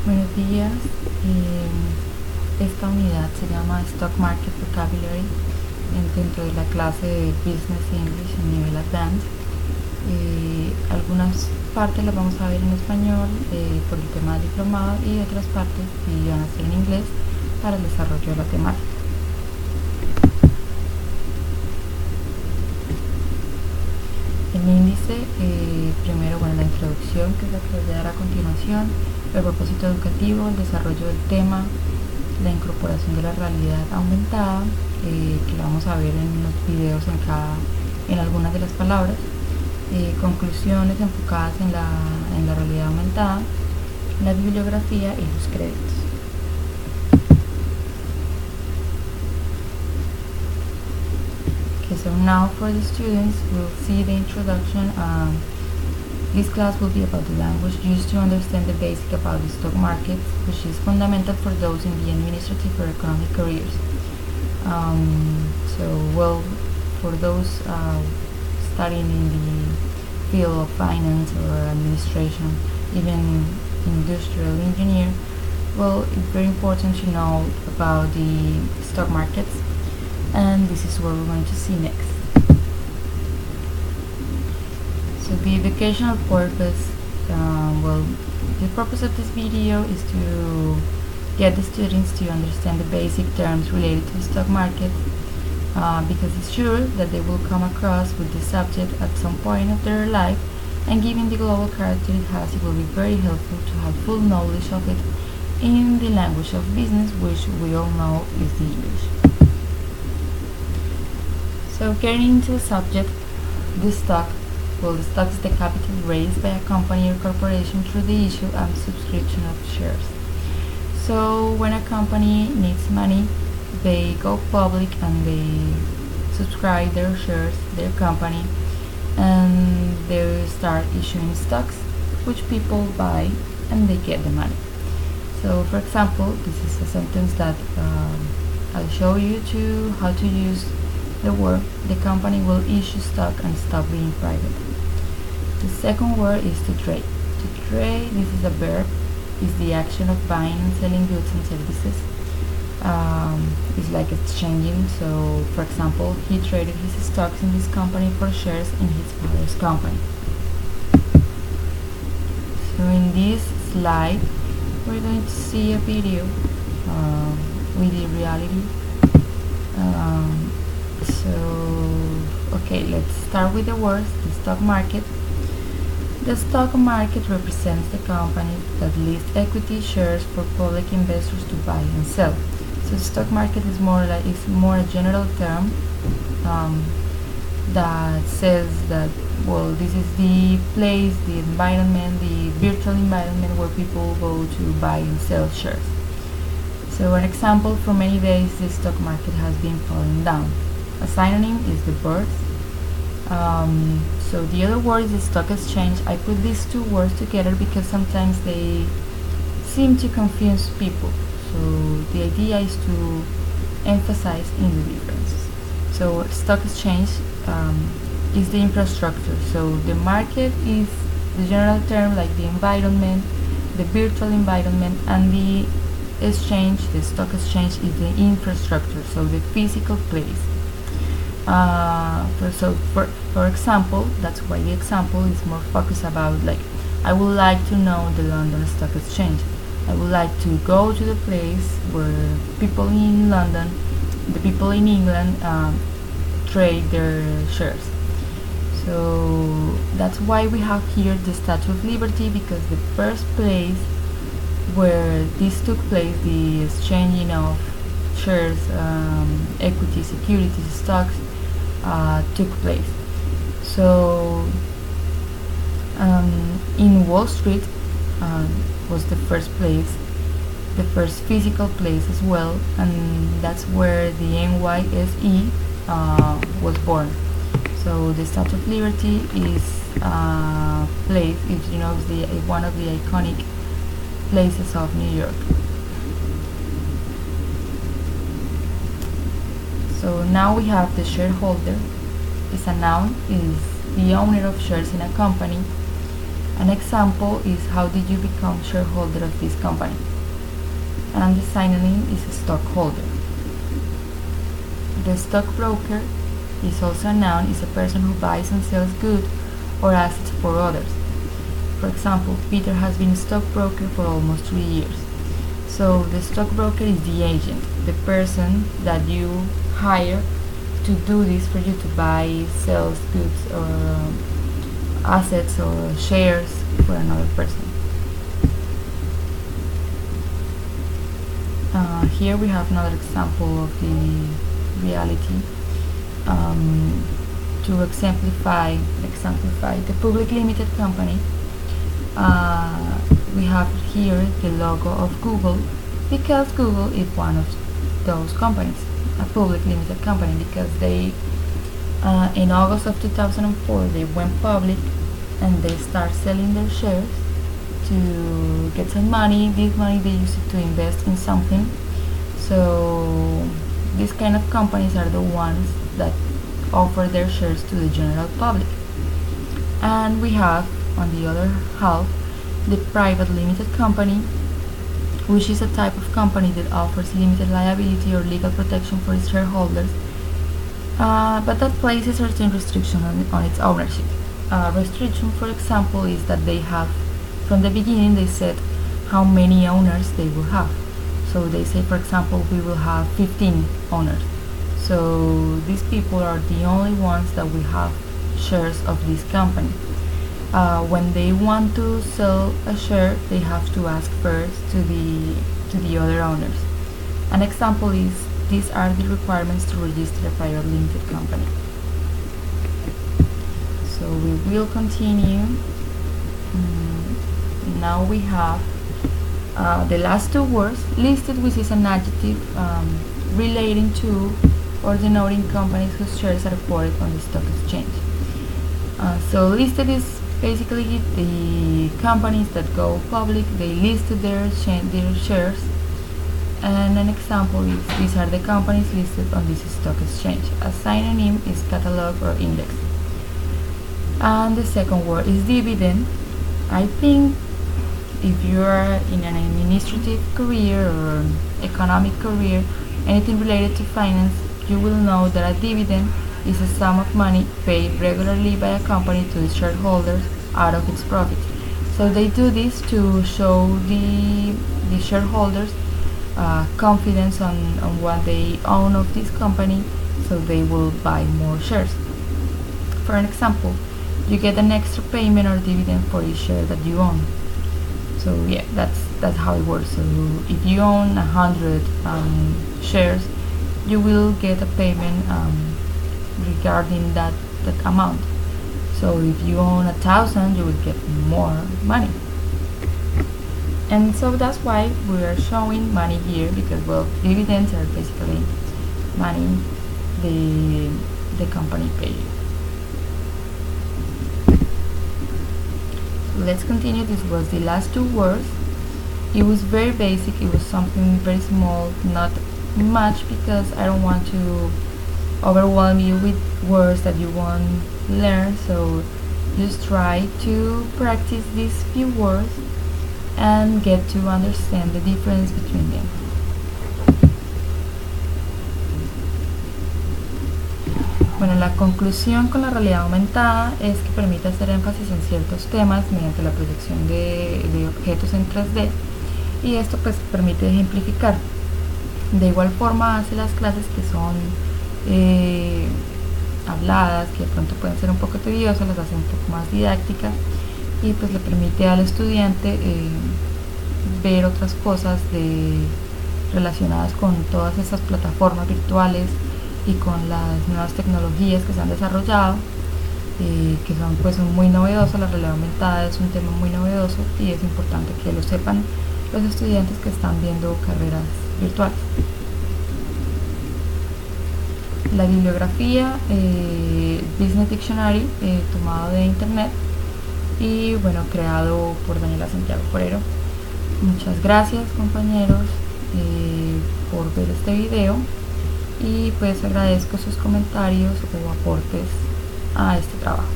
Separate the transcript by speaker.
Speaker 1: Buenos días. Esta unidad se llama Stock Market Vocabulary dentro de la clase de Business English en nivel Advanced. Algunas partes las vamos a ver en español por el tema del diplomado y otras partes van a ser en inglés para el desarrollo de la temática. El índice, primero, la introducción, que es la que les voy a dar a continuación, el propósito educativo, el desarrollo del tema, la incorporación de la realidad aumentada, que lo vamos a ver en los videos en algunas de las palabras, conclusiones enfocadas en la realidad aumentada, la bibliografía y los créditos. Okay, so now for the students, we'll see the introduction. This class will be about the language used to understand the basic about the stock market, which is fundamental for those in the administrative or economic careers. For those studying in the field of finance or administration, even industrial engineer, it's very important to know about the stock markets, and this is what we're going to see next. So the educational purpose, the purpose of this video is to get the students to understand the basic terms related to the stock market, because it's sure that they will come across with this subject at some point of their life, and given the global character it has, it will be very helpful to have full knowledge of it in the language of business, which we all know is the English. So getting into the subject, the stock. The stock is the capital raised by a company or corporation through the issue and subscription of shares. So when a company needs money, they go public and they subscribe their shares, their company, and they start issuing stocks, which people buy and they get the money. So for example, this is a sentence that I'll show you how to use the word. The company will issue stock and stop being private. The second word is to trade. To trade, this is a verb, is the action of buying and selling goods and services. It's like exchanging. So, for example, he traded his stocks in his company for shares in his father's company. So in this slide, we're going to see a video with the reality. Okay, let's start with the words. The stock market. The stock market represents the companies that list equity shares for public investors to buy and sell. So the stock market is more a general term that says that this is the place, the environment, the virtual environment where people go to buy and sell shares. So an example, for many days the stock market has been falling down. A synonym is the birds. So the other word is the stock exchange. I put these two words together because sometimes they seem to confuse people. So the idea is to emphasize in the differences. So stock exchange is the infrastructure. So the market is the general term, like the environment, the virtual environment, and the exchange, the stock exchange, is the infrastructure, so the physical place. For example, that's why the example is more focused about, I would like to know the London Stock Exchange. I would like to go to the place where people in London, the people in England, trade their shares. So that's why we have here the Statue of Liberty, because the first place where this took place, the exchanging of shares, equity, securities, stocks, took place. So in Wall Street was the first place, the first physical place as well, and that's where the NYSE was born. So the Statue of Liberty is place, is one of the iconic places of New York. So now we have the shareholder. Is a noun, is the owner of shares in a company. An example is how did you become shareholder of this company? And the synonym is a stockholder. The stockbroker is also a noun, is a person who buys and sells goods or assets for others. For example, Peter has been a stockbroker for almost 3 years. So the stockbroker is the agent, the person that you hire to do this for you, to buy, sell goods or assets or shares for another person. Here we have another example of the reality. To exemplify the public limited company, we have here the logo of Google, because Google is one of those companies, a public limited company, because they in August of 2004 they went public and they start selling their shares to get some money. This money they use it to invest in something. So these kind of companies are the ones that offer their shares to the general public. And we have, on the other half, the private limited company, which is a type of company that offers limited liability or legal protection for its shareholders, but that places certain restriction on its ownership. Restriction, for example, is that they have, from the beginning, they said how many owners they will have. So they say, for example, we will have 15 owners. So these people are the only ones that will have shares of this company. When they want to sell a share, they have to ask first to the other owners. An example is, these are the requirements to register a private limited company. So we will continue. Now we have the last two words, listed, which is an adjective relating to or denoting companies whose shares are quoted on the stock exchange. So listed is basically the companies that go public, they listed their shares. And an example is, these are the companies listed on this stock exchange. A synonym is catalog or index. And the second word is dividend. I think if you are in an administrative career or economic career, anything related to finance, you will know that a dividend is a sum of money paid regularly by a company to its shareholders out of its profit. So they do this to show the shareholders confidence on what they own of this company, so they will buy more shares. For an example, you get an extra payment or dividend for each share that you own. So yeah, that's how it works. So if you own 100 shares, you will get a payment regarding that amount. So if you own 1,000, you will get more money. And so that's why we are showing money here, because, well, dividends are basically money the company pays you. Let's continue. This was the last two words. It was very basic, it was something very small, not much, because I don't want to overwhelm you with words that you won't learn. So just try to practice these few words and get to understand the difference between them. Bueno, la conclusión con la realidad aumentada es que permite hacer énfasis en ciertos temas mediante la proyección de objetos en 3D, y esto pues permite ejemplificar. De igual forma hace las clases que son habladas, que de pronto pueden ser un poco tediosas, las hace un poco más didácticas, y pues le permite al estudiante ver otras cosas relacionadas con todas esas plataformas virtuales y con las nuevas tecnologías que se han desarrollado, que son muy novedosas. La realidad aumentada es un tema muy novedoso y es importante que lo sepan los estudiantes que están viendo carreras virtuales. La bibliografía, Business Dictionary, tomado de internet y bueno, creado por Daniela Santiago Forero. Muchas gracias, compañeros, por ver este video, y pues agradezco sus comentarios o aportes a este trabajo.